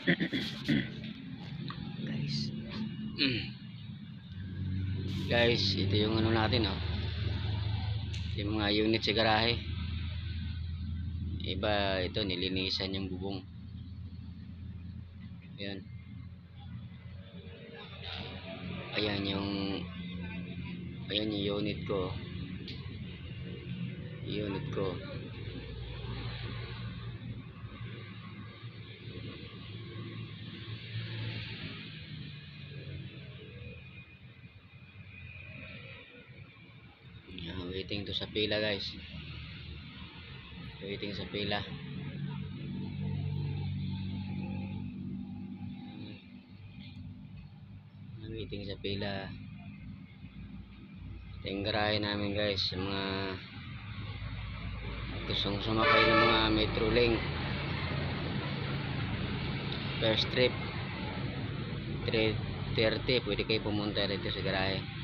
Guys. Guys, ito yung ano natin, oh. Yung mga unit sa garahe. Iba ito, nilinisan yung bubong. Ayan. Ayan yung unit ko. Unit ko. Waiting to sa pila, guys. Waiting sa pila. Waiting sa pila. Ito yung garahe namin, guys. Sa mga gustong sumakay ng mga Metrolink first trip 330, pwede kayo pumunta dito sa garahe.